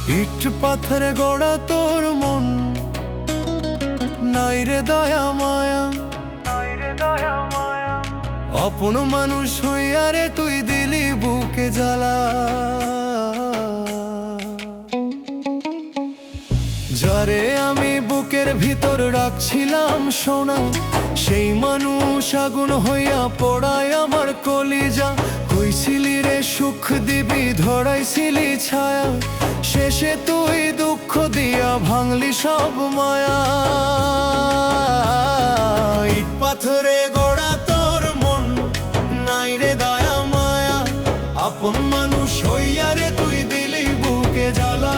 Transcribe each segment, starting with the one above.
ইট পাথরে গড়া তোর মন, নাই রে দয়া মায়া, আপন মানুষ হইয়া রে তুই দিলি বুকে জ্বালা। যারে আমি বুকের ভিতর রাখছিলাম সোনা, সেই মানুষ আগুন হইয়া পড়ায় আমার কলিজা। কইছিলি রে সুখ দিবি, ধরাইছিলি ছায়া, শেষে তুই দুঃখ দিয়া ভাঙলি সব মায়া। ইট পাথরে গড়া তোর মন, নাই রে দয়া মায়া, আপন মানুষ হইয়া রে তুই দিলি বুকে জ্বালা।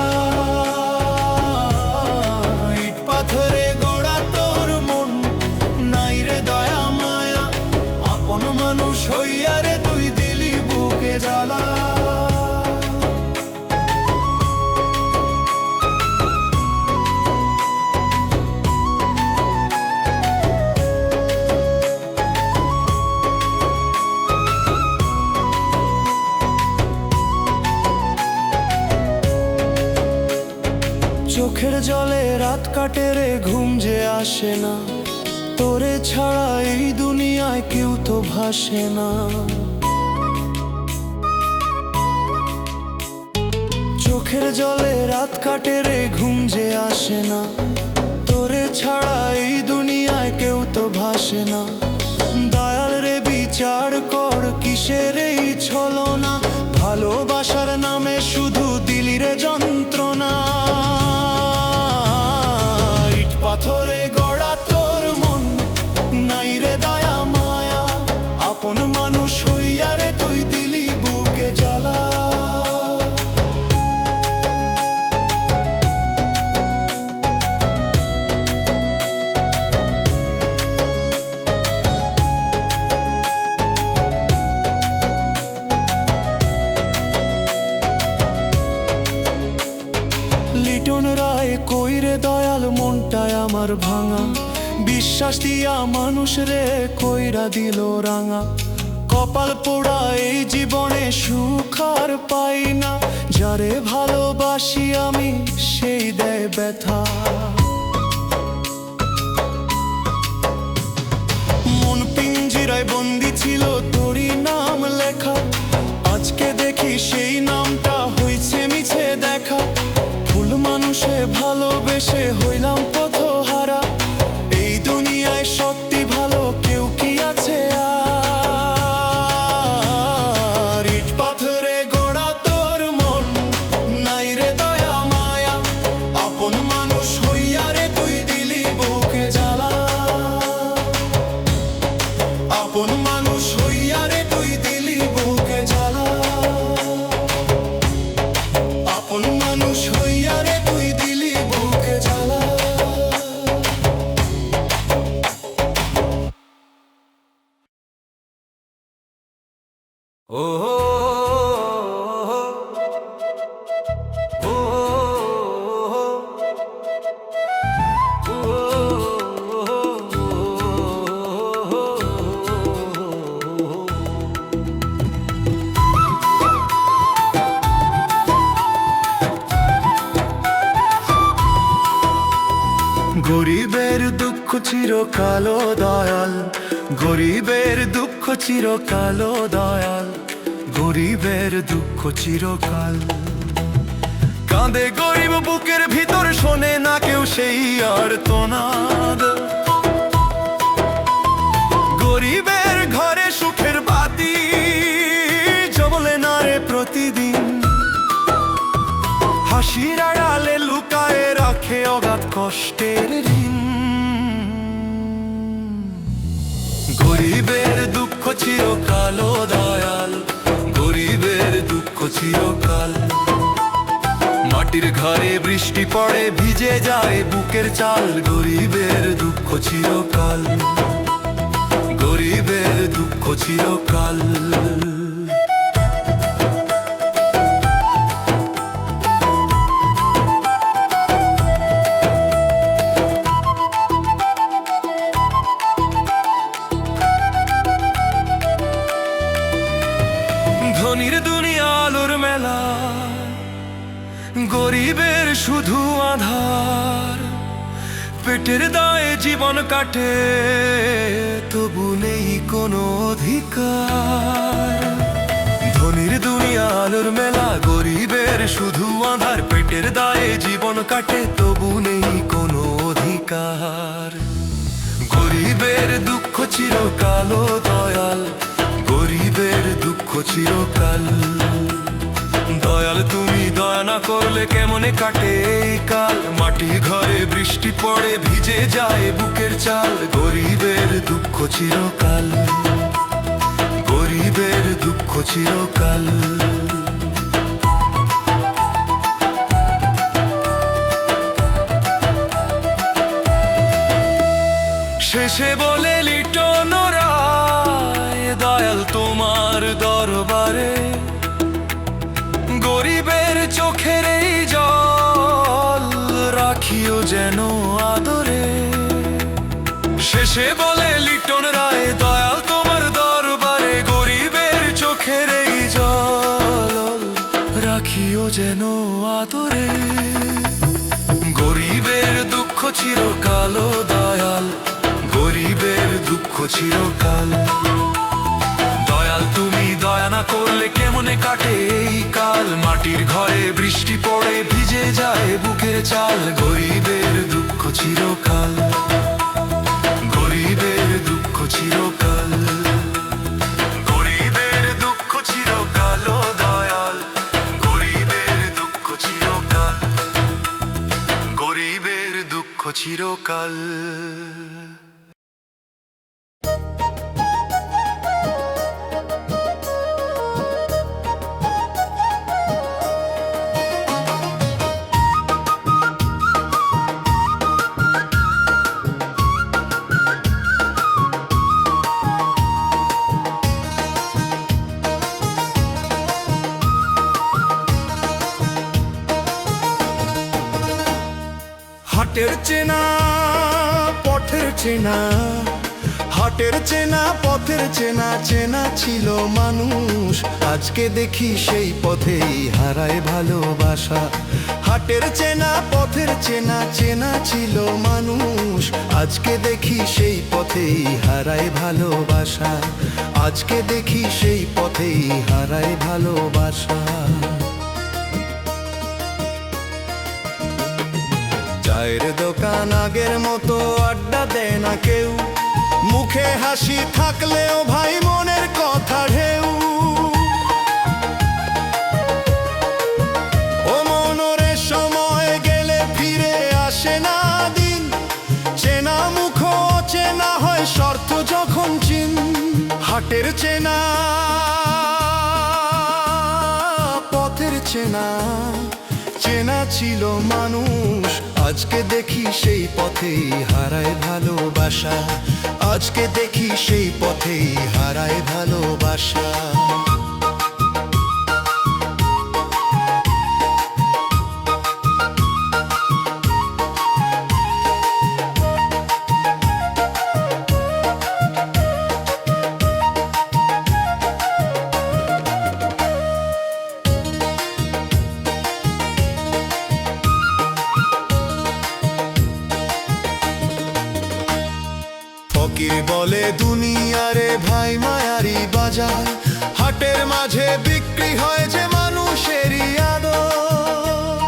ইট পাথরে গড়া তোর মন, নাই রে দয়া মায়া, আপন মানুষ হইয়া রে তুই দিলি বুকে জ্বালা। চোখের জলে রাত কাটে রে, ঘুম যে আসে না, তোরে ছাড়া এই দুনিয়ায় কেউ তো ভাসে না। চোখের জলে রাত কাটে রে, ঘুম যে আসে না, তোরে ছাড়া এই দুনিয়ায় কেউ তো ভাসে না। দয়াল রে বিচার কর, কিসের এই ছলনা, ভালোবাসার নামে শুধু দিলি রে যন্ত্রণা। ইট পাথরে গড়া তোর মন, নাই রে দয়া মায়া, আপন মানুষ হইয়া রে তুই দিলি বুকে জ্বালা। লিটন রায় কই রে দয়াল, মনটায় আমার ভাঙা, বিশ্বাস দিয়া মানুষ রে কইরা দিল রাঙা। কপাল পোড়া এই জীবনে সুখ আর পাই না, যারে ভালোবাসি আমি সেই দেয় ব্যথা। মন পিঞ্জিরায় বন্দি ছিল, তোরই নাম লেখা, আজকে দেখি সেই নামটা হইছে মিছে দেখা। ভুল মানুষে ভালোবেসে হইলাম পথহারা, এই দুনিয়ায় সত্যি ভালো কেউ কি আছে আর? ইট পাথরে গড়া তোর মন, নাই রে দয়া মায়া, আপন মানুষ হইয়া রে তুই দিলি বুকে জ্বালা। আপন মানুষ হইয়া রে তুই দিলি বুকে জ্বালা, আপন মানুষ হইয়া রে তুই দিলি বুকে জ্বালা। ও গরিবের দুঃখ চিরকালো দয়াল, গরিবের দুঃখ চিরকালো দয়াল, গরিবের দুঃখ চিরকাল। কাঁদে গরিব বুকের ভিতর, শোনে না কেউ সেই আর্তনাদ। গরিবের ঘরে সুখের বাতি জ্বলে না রে প্রতিদিন, হাসির আড়ালে লুকায়ে রাখে অগাধ কষ্টের ঋণ। গরিবের দুঃখ চিরকালো দয়াল, গরিবের দুঃখ চিরকাল। মাটির ঘরে বৃষ্টি পড়ে, ভিজে যায় বুকের চাল, গরিবের দুঃখ চিরকাল, গরিবের দুঃখ চিরকাল। ধনীর দুনিয়া আলোর মেলা, গরিবের শুধু আধার, পেটের দায়ে জীবন কাটে, তবু নেই কোনো অধিকার। ধনীর দুনিয়া আলোর মেলা, গরিবের শুধু আধার, পেটের দায়ে জীবন কাটে, তবু নেই কোনো অধিকার। গরিবের দুঃখ চিরকাল ও দয়াল, গরিবের দুঃখ চিরকাল। দয়াল তুমি দয়া না করলে কেমনে কাটে এই কাল, মাটি ঘরে বৃষ্টি পড়ে ভিজে যায় বুকের চাল। গরিবের দুঃখ চিরকাল, গরিবের দুঃখ চিরকাল। শেষে বলে লিটন রায়, দয়াল তোমার দরবারে, গরিবের চোখের এই জল রাখিও যেন আদরে। শেষে বলে লিটন রায়, দয়াল তোমার দরবারে, গরিবের চোখের এই জল রাখিও যেন আদরে। গরিবের দুঃখ চিরকাল ও দয়াল, গরিবের দুঃখ চিরকাল। দয়াল তুমি দয়া না করলে কেমনে কাটে এই কাল, মাটির ঘরে বৃষ্টি পড়ে ভিজে যায় বুকের চাল। গরিবের দুঃখ চিরকাল, গরিবের দুঃখ চিরকাল। গরিবের দুঃখ চিরকাল ও দয়াল, গরিবের দুঃখ চিরকাল, গরিবের দুঃখ চিরকাল। হাটের চেনা পথের চেনা, হাটের চেনা পথের চেনা, চেনা ছিল মানুষ, আজকে দেখি সেই পথেই হারায় ভালোবাসা। হাটের চেনা পথের চেনা, চেনা ছিল মানুষ, আজকে দেখি সেই পথেই হারায় ভালোবাসা। আজকে দেখি সেই পথেই হারায় ভালোবাসা। চায়ের দোকান আগের মতো আড্ডা দেয় না কেউ, মুখে হাসি থাকলেও ভাই মনের কথা ঢেউ। ও মনরে সময় গেলে ফিরে আসে না দিন, চেনা মুখ চেনা হয় শর্ত যখন চিন। হাটের চেনা পথের চেনা, চেনা ছিল মানুষ, আজকে দেখি সেই পথেই হারায় ভালোবাসা। আজকে দেখি সেই পথেই হারায় ভালোবাসা। ফকির বলে দুনিয়ারে ভাই মায়ারি বাজার, হাটের মাঝে বিক্রি হয় যে মানুষেরই আদর।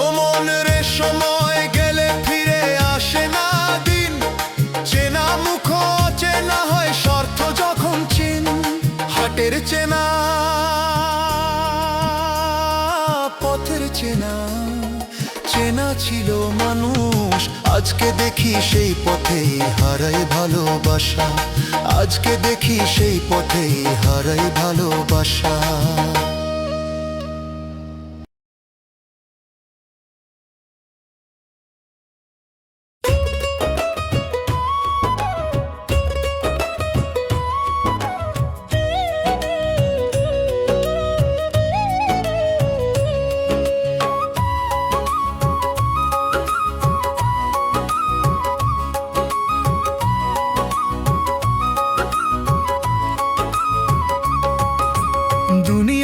ও মন রে সময় গেলে ফিরে আসে না দিন, চেনা মুখ চেনা হয় শর্ত যখন চিন। হাটের চেনা পথের চেনা, চেনা ছিল মানুষ, আজকে দেখি সেই পথেই হারায় ভালোবাসা। আজকে দেখি সেই পথেই হারায় ভালোবাসা।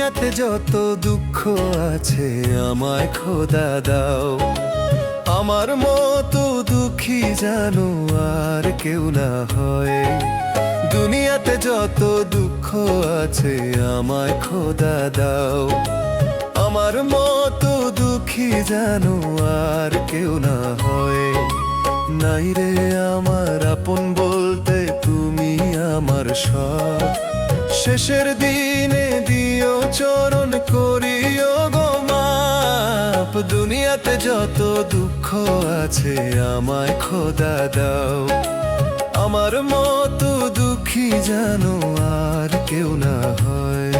দুনিয়াতে যত দুঃখ আছে আমায় খোদা দাও। আমার মতো দুঃখী জানো আর কেউ না হয়। দুনিয়াতে যত দুঃখ আছে আমায় খোদা দাও। আমার মতো দুঃখী জানো আর কেউ না হয়। নাই রে আমার আপন বলতে তুমি আমার সব। শেষের দিনে দিও চরণ করিও গো মাপ। দুনিয়াতে যত দুঃখ আছে আমায় খোদা দাও। আমার মতো দুঃখী জানো আর কেউ না হয়।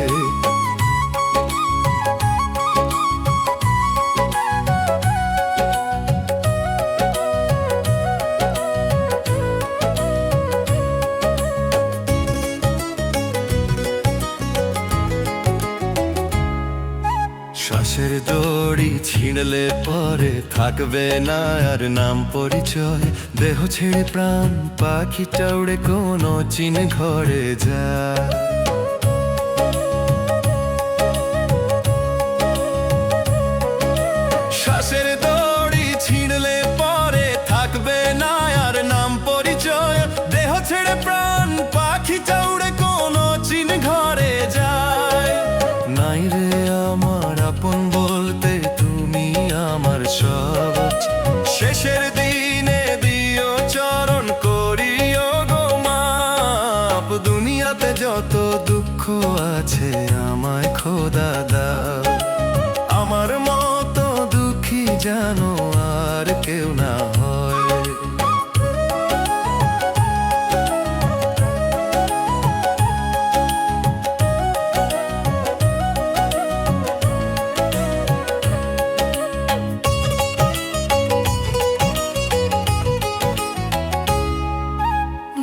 শ্বাসের দড়ি ছিঁড়লে পরে থাকবে না আর নাম পরিচয়। দেহ ছেড়ে প্রাণ পাখিটা উড়ে কোনো চিন ঘরে যায়। শ্বাসের দড়ি ছিঁড়লে পরে থাকবে না আর নাম পরিচয়। দেহ ছেড়ে প্রাণ পাখিটা উড়ে কোনো চিন ঘরে যায়। নাই রে আমার আপন বলতে তুমি আমার সব। শেষের দিনে দিও চরণ করিও গো মাপ। দুনিয়াতে যত দুঃখ আছে আমায় খোদা দাও। আমার মতো দুঃখী জানো আর কেউ না হয়।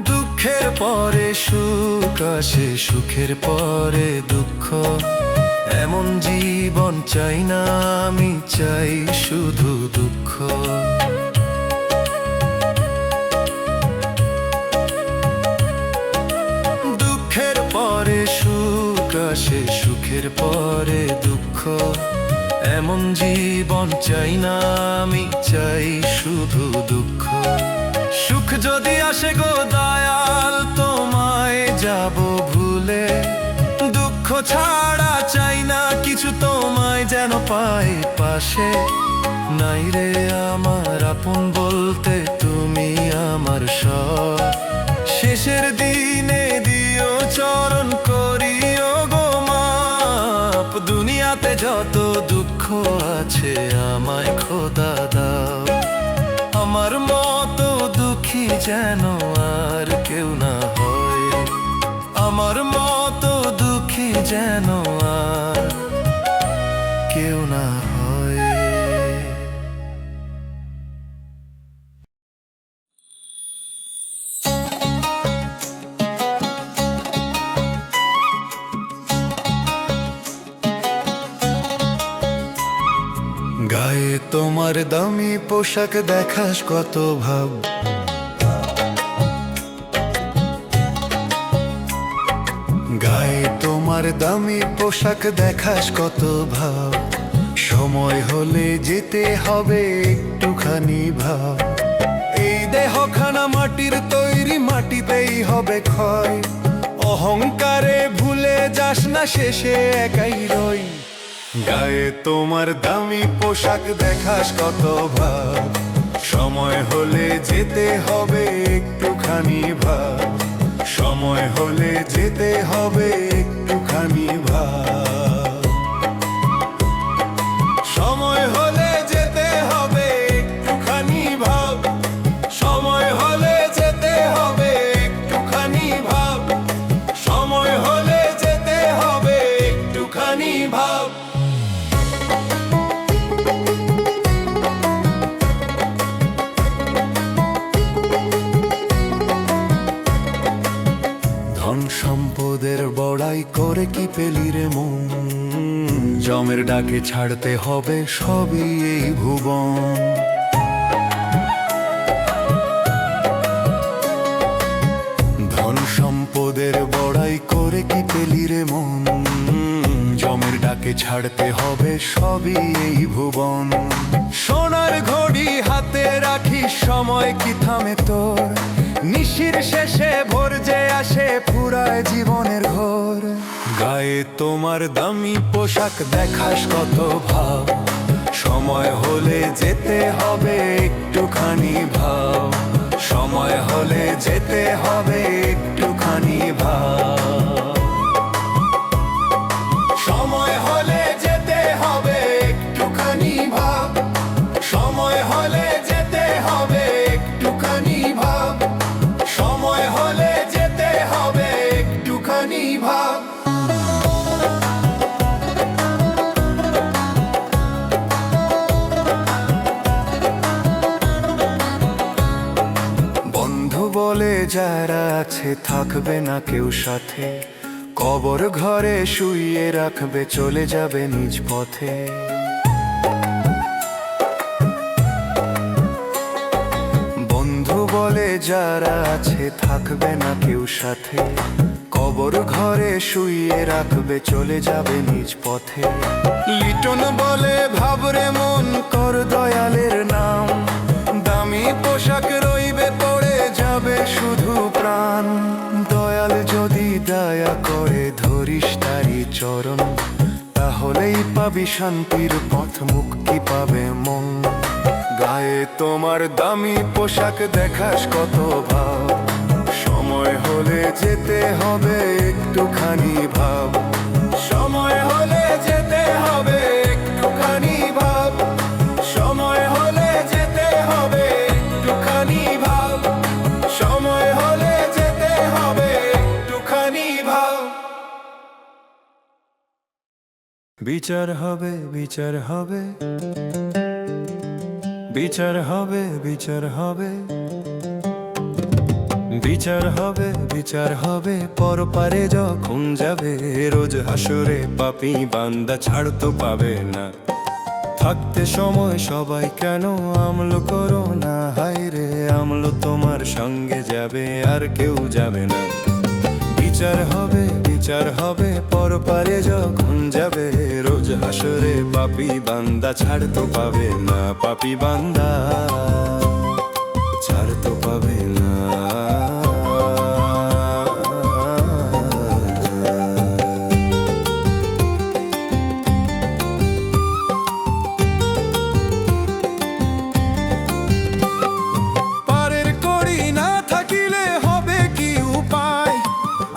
দুঃখের পরে সুখ আসে, সুখের পরে দুঃখ। এমন জীবন চাই না আমি, চাই শুধু দুঃখ। দুঃখের পরে সুখ আসে, সুখের পরে দুঃখ। এমন জীবন চাই না আমি, চাই শুধু দুঃখ। সুখ যদি আসে গো দয়াল তোমায় যাব ভুলে। দুঃখ ছাড়া চাই না কিছু, তোমায় যেন পাই পাশে। নাই রে আমার আপন বলতে তুমি আমার সব। শেষের দিনে দিও চরণ করিও গো মাপ। দুনিয়াতে যত দুঃখ আছে আমায় খোদা দাও। আমার মতো দুঃখী যেন আর কেউ না হয়। আমার মতো দুঃখী যেন আর কেউ না হয়। গায়ে তোমার দামি পোশাক দেখাস কত ভাব। গায়ে তোমার দামি পোশাক দেখাস কত ভাব। সময় হলে যেতে হবে একটুখানি ভাব। এই দেহখানা মাটির তৈরি, মাটিতেই হবে ক্ষয়। অহংকারে ভুলে যাস না শেষে একাই রই। গায়ে তোমার দামি পোশাক দেখাস কত ভাব। সময় হলে যেতে হবে একটুখানি ভাব। সময় হলে যেতে হবে একটুখানি ভাব। সময় হলে যেতে হবে একটুখানি ভাব। সময় হলে যেতে হবে একটুখানি ভাব। সময় হলে যেতে হবে একটুখানি ভাব। ধন সম্পদের বড়াই করে কি পেলি রে মন। জমের ডাকে ছাড়তে হবে সবই এই ভুবন। ধন সম্পদের বড়াই করে কি পেলি রে মন। জমের ডাকে ছাড়তে হবে সবই এই ভুবন। সোনার ঘড়ি হাতে রাখি, সময় কি থামে তোর? নিশির শেষে ভোর যে আসে, ফুরায় জীবনের ঘোর। গায়ে তোমার দামি পোশাক, দেখাস কত ভাব, সময় হলে যেতে হবে একটুখানি ভাব। সময় হলে যেতে হবে একটুখানি ভাব। সময় হলে যেতে হবে একটুখানি ভাব। সময় হলে যেতে হবে একটুখানি ভাব। সময় হলে যেতে হবে একটুখানি ভাব। বন্ধু বলে যারা আছে, থাকবে না কেউ সাথে, কবর ঘরে শুইয়ে রাখবে, চলে যাবে নিজ পথে। বন্ধু বলে যারা আছে, থাকবে না কেউ সাথে, কবর ঘরে শুইয়ে রাখবে, চলে যাবে নিজ পথে। লিটন বলে ভাবরে মন, কর দয়ালের নাম, দামি পোশাক রইবে পড়ে, যাবে শুধু প্রাণ। দয়াল যদি দয়া করে, ধরিস তারি চরণ, তাহলেই পাবি শান্তির পথ, মুক্তি পাবে মন। গায়ে তোমার দামি পোশাক, দেখাস কত ভাব, সময় হলে যেতে হবে একটুখানি ভাব। সময় হলে যেতে হবে একটুখানি ভাব। সময় হলে যেতে হবে একটুখানি ভাব। সময় হলে যেতে হবে একটুখানি ভাব। বিচার হবে, বিচার হবে, বিচার হবে, বিচার হবে, বিচার হবে, বিচার হবে, পরপারে যখন যাবে, রোজ হাসরে পাপী বান্দা ছাড় তো পাবে না। থাকতে সময় সবাই কেন আমল করো না, হায় রে আমল তোমার সঙ্গে যাবে, আর কেউ যাবে না। বিচার হবে, বিচার হবে, পরপারে যখন যাবে, রোজ হাসরে পাপী বান্দা ছাড় তো পাবে না। পাপী বান্দা ছাড় তো পাবে না। পারের কড়ি না থাকিলে হবে কি উপায়,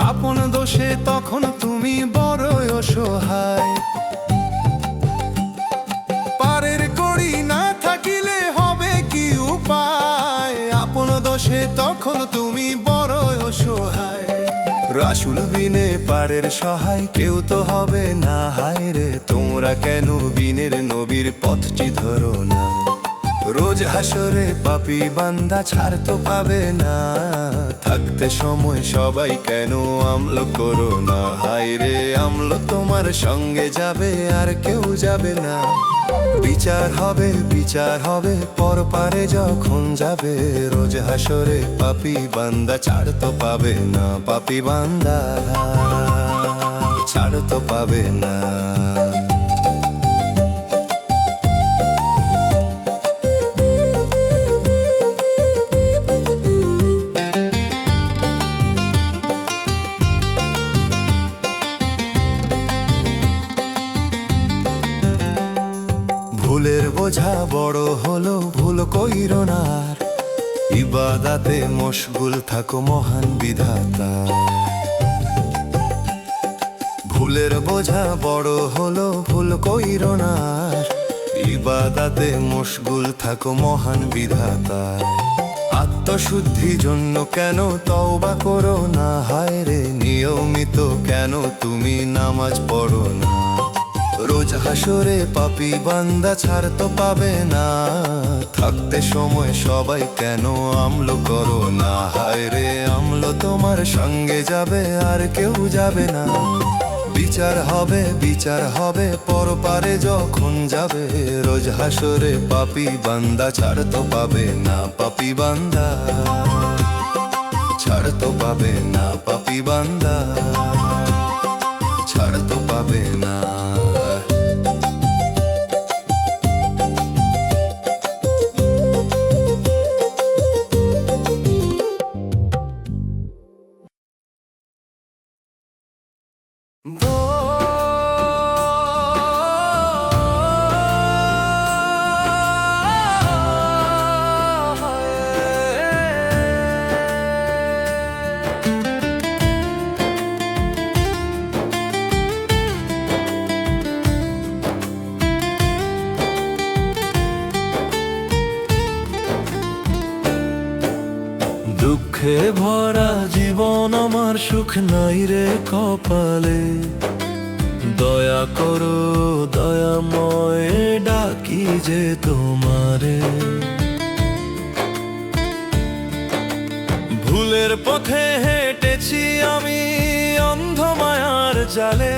আপন দোষে তখন তুমি বড়ই অসহায়। পারের কড়ি না থাকিলে হবে কি উপায়, আপন দোষে তখন তুমি বড়ই অসহায়। রাসূল বিনে পারের সহায় কেউ তো হবে না, হায় রে তোমরা কেন বিনের নবীর পথটি ধরো না। রোজ হাসরে পাপী বান্দা ছাড় তো পাবে না। থাকতে সময় সবাই কেন আমল করো না, হায় রে আমল তোমার সঙ্গে যাবে, আর কেউ যাবে না। বিচার হবে, বিচার হবে, পরপারে যখন যাবে, রোজ হাসরে পাপী বান্দা ছাড় তো পাবে না। পাপী বান্দা ছাড় তো পাবে না। ভুলের বোঝা বড় হলো, ভুল কইরো না আর, ইবাদাতে মশগুল থাকো মহান বিধাতা। ভুলের বোঝা বড় হলো, ভুল কইরো না আর, ইবাদাতে মশগুল থাকো মহান বিধাতা। আত্মশুদ্ধি জন্য কেন তওবা করো না, হায় রে নিয়মিত কেন তুমি নামাজ পড়ো না। রোজ হাসরে পাপী বান্দা ছাড় তো পাবে না। থাকতে সময় সবাই কেন আমল করো না, হায় রে আমল তোমার সঙ্গে যাবে, আর কেউ যাবে না। বিচার হবে, বিচার হবে, পরপারে যখন যাবে, রোজ হাসরে পাপী বান্দা ছাড় তো পাবে না। পাপী বান্দা ছাড় তো পাবে না। পাপী বান্দা ছাড় তো পাবে না। দুঃখে ভরা জীবন আমার, সুখ নাই রে কপালে। দয়া করো দয়াময়, ডাকি যে তোমারে। ভুলের পথে হেঁটেছি আমি অন্ধ মায়ার জালে,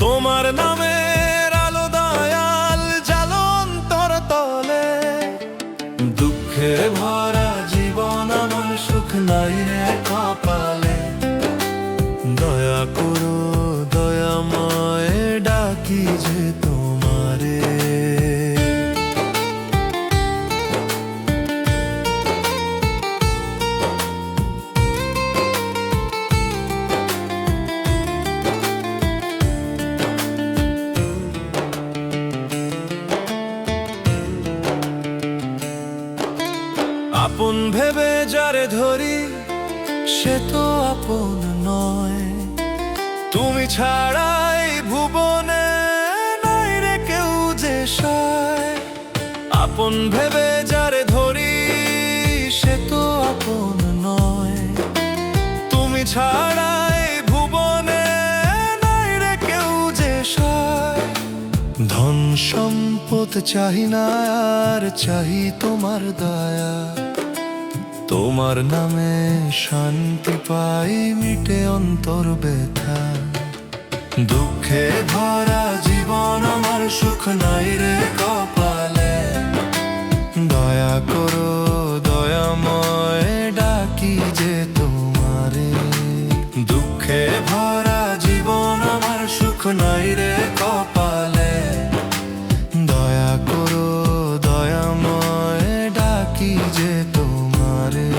তোমার নামের আলো দয়াল জালো অন্তর তলে। দুঃখে ভরা জীবন আমার, সুখ নাই রে কপালে। দয়া করো দয়াময়, ডাকি যে তোমারে। আপন ভেবে যারে ধরি, সে তো আপন নয়। তুমি ছাড়াই ভুবনে নাই রে কেউ যে সয়। আপন ভেবে যারে ধরি, সে তো আপন নয়। তুমি ছাড়াই ভুবনে নাই রে কেউ যে সয়। ধন সম্পদ চাহি না আর, চাহি তোমার দয়া। তোমার নামে শান্তি পাই, মিটে অন্তর ব্যথা। দুঃখে ভরা জীবন আমার, সুখ নাই রে কপালে। দয়া করো দয়াময়, ডাকি যে তোমারে। দুঃখে ভরা জীবন আমার, সুখ নাই রে কপালে। দয়া করো দয়াময়, ডাকি যে তোমারে।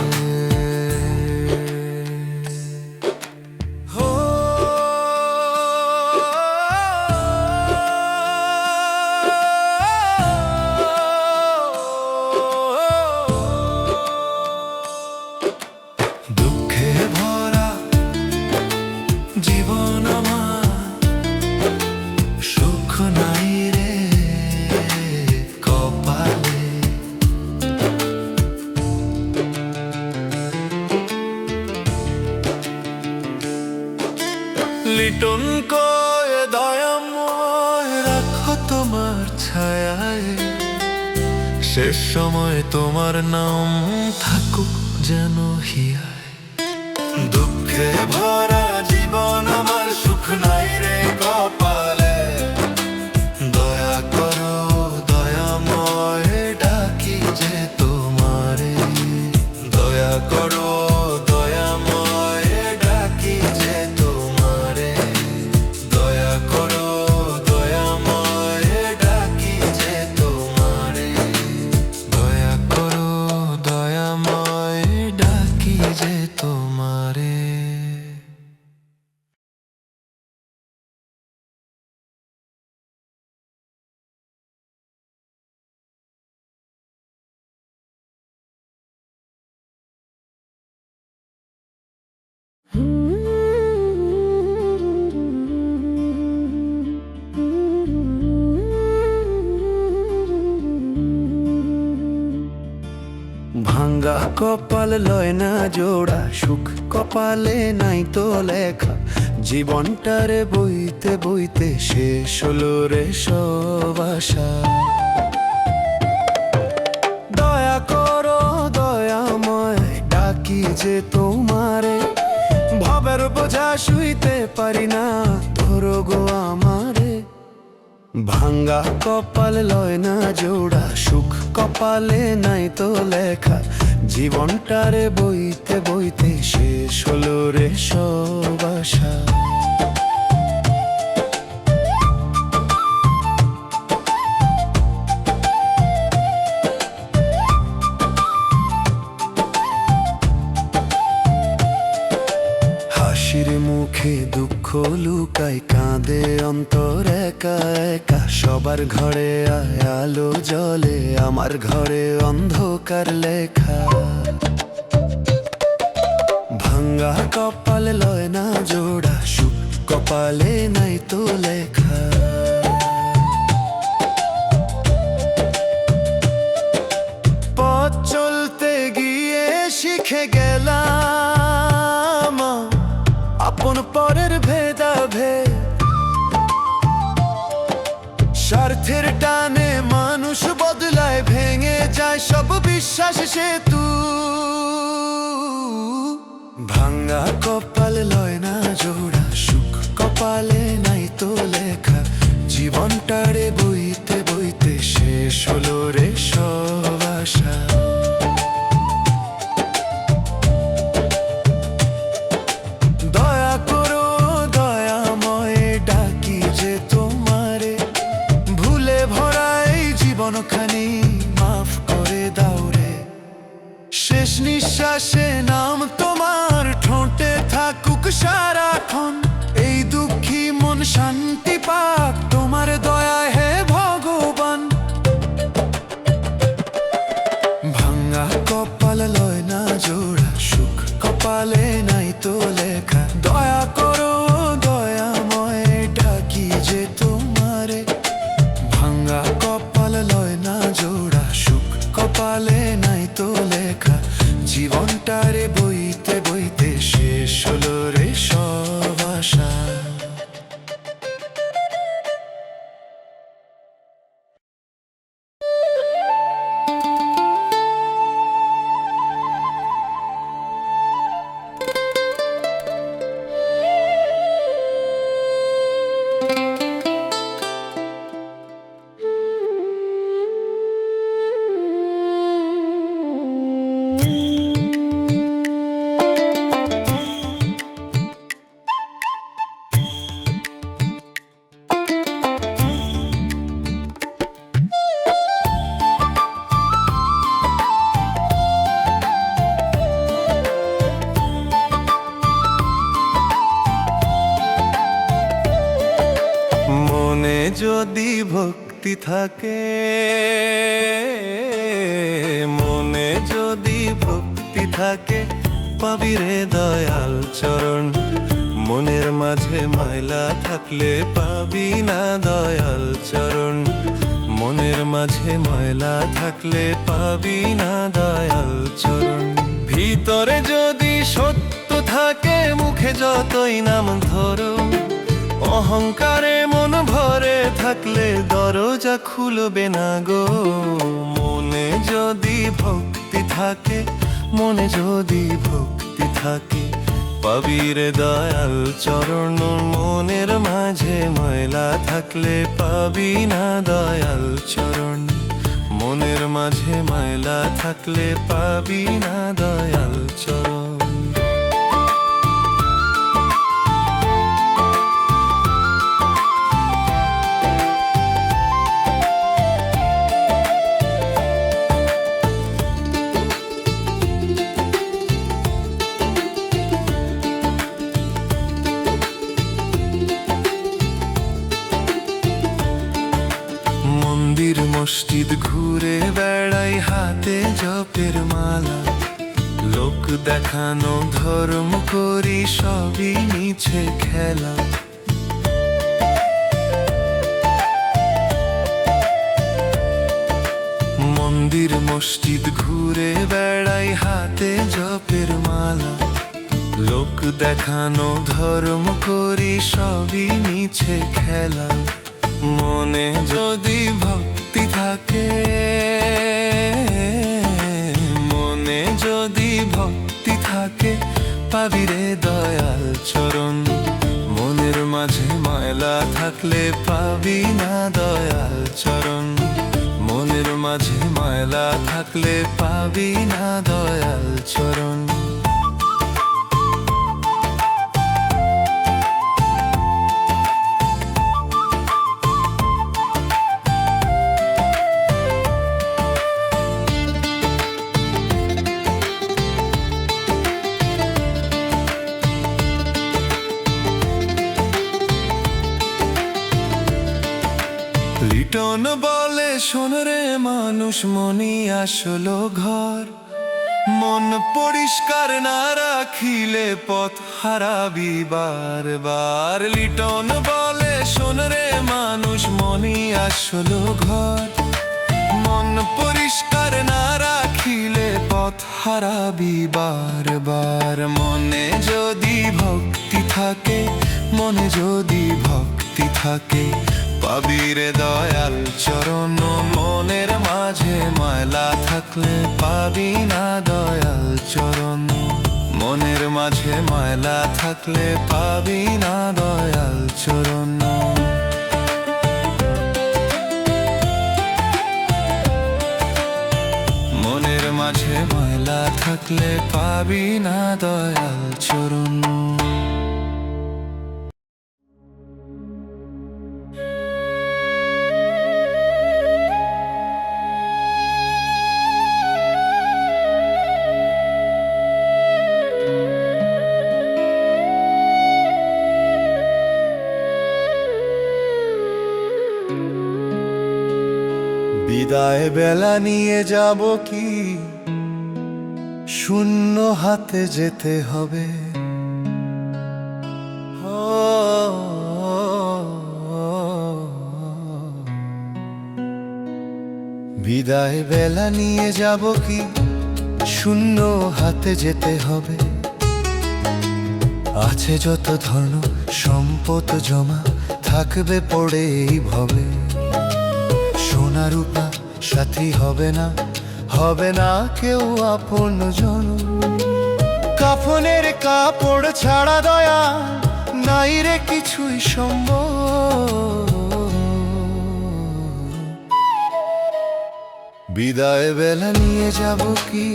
দুঃখে ভরা জীবন আমার, সুখ নাই রে কপালে। লিটন কয় দয়াময়, রাখো তোমার ছায়ায়। শেষ সময় তোমার নাম থাকুক যেন হিয়ায়। দুঃখে ভরা জীবন আমার, সুখ নাই রে কপালে। দয়া করো দয়াময়, ডাকি যে তোমারে। দয়া করো দয়াময়, ডাকি যে তোমারে। দয়া করো দয়াময়, ডাকি যে তোমারে। দয়া করো দয়াময়, ডাকি যে তোমারে। ভাঙ্গা কপাল লয় না জোড়া, সুখ কপালে নাই তো লেখা। জীবনটারে বইতে বইতে শেষ হলো রে সব আশা। দয়া করো দয়াময়, ডাকি যে তোমারে। ভবের বোঝা শুইতে পারি না, ধরো গো আমারে। ভাঙ্গা কপাল লয় না জোড়া, সুখ কপালে নাই তো লেখা। জীবনটারে বইতে বইতে শেষ হলো রে সব আশা। হাসির মুখে দুঃখ লুকায়, কাঁদে অন্তর একা একা। সবার ঘরে আলো জ্বলে, আমার ঘরে অন্ধকার লেখা। ভাঙ্গা কপাল লয় না জোড়া, সুখ কপালে নাই তো লেখা। পথ চলতে গিয়ে শিখে গেল পথের টানে মানুষ বদলায়, ভেঙে যায় সব বিশ্বাস সেতু। ভাঙা কপাল লয় না জোড়া, সুখ কপালে নাই তো লেখা। জীবনটারে বইতে বইতে শেষ হলো রে সব আশা। দয়া করো দয়াময়, ডাকি যে তোমারে, ভুলে ভরা এই জীবনখানি মাফ করে দাও রে। শেষ নিঃশ্বাসে নাম তোমার ঠোঁটে থাকুক সারাক্ষণ, এই দুঃখী মন শান্তি পাক তোমার দয়ায় হে ভগবান। ভাঙা কপাল লয় না জোড়া, সুখ কপালে নাই তো লেখা। দয়া করো দয়াময়, ডাকি যে তোমারে, ভাঙা কপাল লয় না জোড়া, সুখ কপালে নাই তো লেখা। জীবনটারে বইতে বইতে শেষ হলো রে সব আশা। মনে যদি ভক্তি থাকে, মনে যদি ভক্তি থাকে, পাবি রে দয়াল চরণ। মনের মাঝে ময়লা থাকলে পাবি না দয়াল চরণ। মনের মাঝে ময়লা থাকলে পাবি না দয়াল চরণ। ভিতরে যদি সত্য থাকে, মুখে যতই নাম ধরো, অহংকারে মন ভরে থাকলে দরজা খুলবে না গো। মনে যদি ভক্তি থাকে, মনে যদি ভক্তি থাকে, পাবি রে দয়াল চরণ। মনের মাঝে ময়লা থাকলে পাবি না দয়াল চরণ। মনের মাঝে ময়লা থাকলে পাবি না দয়াল চরণ। মন্দির মসজিদ ঘুরে বেড়াই, হাতে জপের মালা। লোক দেখানো ধর্ম করি, সবই মিছে খেলা। মন্দির মসজিদ ঘুরে বেড়াই, হাতে জপের মালা। লোক দেখানো ধর্ম করি, সবই মিছে খেলা। মনে যদি ভক্তি থাকে, মনে যদি ভক্তি থাকে, পাবি রে দয়াল চরণ। মনের মাঝে ময়লা থাকলে পাবি না দয়াল চরণ। মনের মাঝে ময়লা থাকলে পাবি না দয়াল চরণ। লিটন বলে শোন রে মানুষ, মনি আসলো ঘর। মন পরিষ্কার না রাখিলে পথ হারাবি বারবার। লিটন বলে শোন রে মানুষ, মনি আসলো ঘর। মন পরিষ্কার না রাখিলে পথ হারাবি বারবার। মনে যদি ভক্তি থাকে, মনে যদি ভক্তি থাকে, পাবি রে দয়াল চরণ। মনের মাঝে ময়লা থাকলে পাবি না দয়াল চরণ। মনের মাঝে ময়লা থাকলে পাবি না দয়াল চরণ। মনের মাঝে ময়লা থাকলে পাবি না দয়াল চরণ। বিদায় বেলা নিয়ে যাব কি শূন্য হাতে যেতে হবে। বিদায় বেলা নিয়ে যাব কি শূন্য হাতে যেতে হবে। আছে যত ধন সম্পদ জমা থাকবে পড়ে এই ভবে। সোনা রূপা সাথী হবে না, হবে না কেউ আপনজন। কাফনের কাপড় ছাড়া দয়া নাই রে কিছুই সম্ভব। বিদায় বেলা নিয়ে যাব কি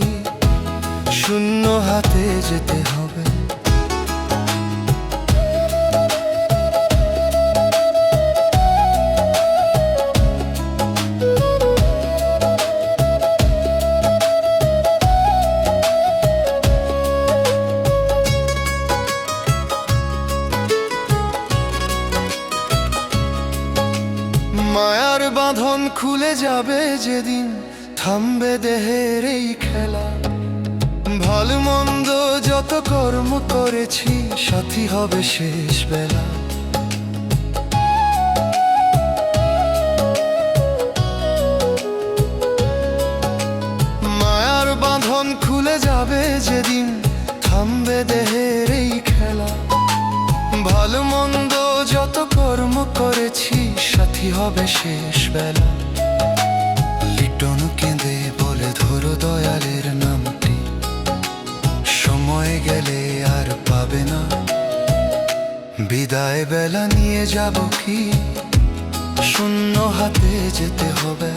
শূন্য হাতে যেতে হবে। মায়ার বাঁধন খুলে যাবে যেদিন থামবে দেহের এই খেলা। ভালো মন্দ যত কর্ম করেছি সাথী হবে শেষ বেলা। মায়ার বাঁধন খুলে যাবে যেদিন থামবে দেহের এই খেলা। ভালো মন্দ যত কর্ম করেছি সাথী হবে শেষ বেলা। লিটন কেঁদে বলে ধরো দয়ালের নামটি, সময় গেলে আর পাবে না। বিদায় বেলা নিয়ে যাব কি শূন্য হাতে যেতে হবে।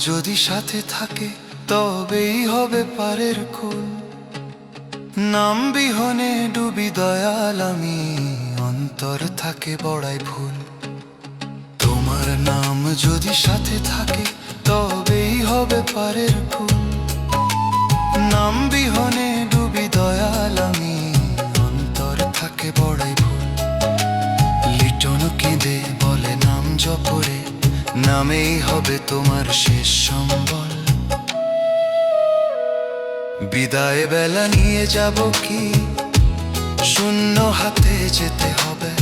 যদি সাথে থাকে তবেই হবে পারের কুল। নাম বিহনে ডুবি দয়াল আমি, অন্তর থাকে বড়াই ভুল। তোমার নাম যদি সাথে থাকে তবেই হবে পারের কুল। নাম বিহনে ডুবি দয়াল আমি, অন্তর থাকে বড়াই ভুল। লিটন কেঁদে বলে নাম জপরে নামেই হবে তোমার শেষ সম্বল। বিদায় বেলা নিয়ে যাব কি শূন্য হাতে যেতে হবে।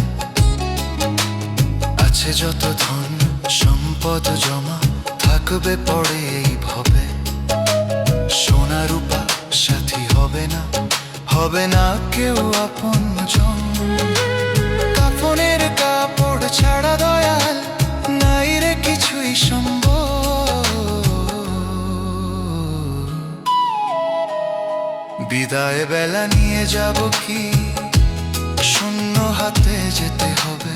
আছে যত ধন সম্পদ জমা থাকবে পড়ে এই ভবে। সোনা রূপা সাথী হবে না, হবে না কেউ আপনজন। কাফনের কাপড় ছাড়া দয়াল নাই রে কিছুই সম্ভব। বিদায় বেলা নিয়ে যাব কি শূন্য হাতে যেতে হবে।